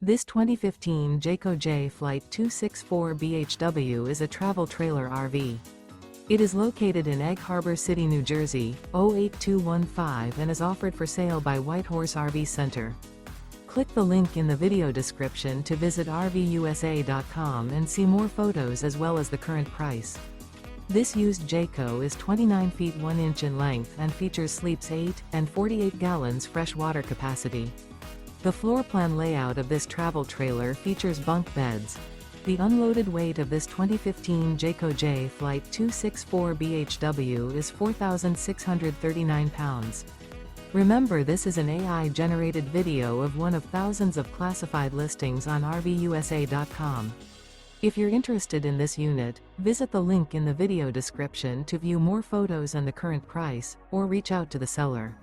This 2015 Jayco Jay Flight 264 BHW is a travel trailer RV. It is located in Egg Harbor City, New Jersey, 08215 and is offered for sale by Whitehorse RV Center. Click the link in the video description to visit RVUSA.com and see more photos as well as the current price. This used Jayco is 29 feet 1 inch in length and features sleeps 8 and 48 gallons fresh water capacity. The floor plan layout of this travel trailer features bunk beds. The unloaded weight of this 2015 Jayco Jay Flight 264 BHW is 4,639 pounds. Remember, this is an AI-generated video of one of thousands of classified listings on RVUSA.com. If you're interested in this unit, visit the link in the video description to view more photos and the current price, or reach out to the seller.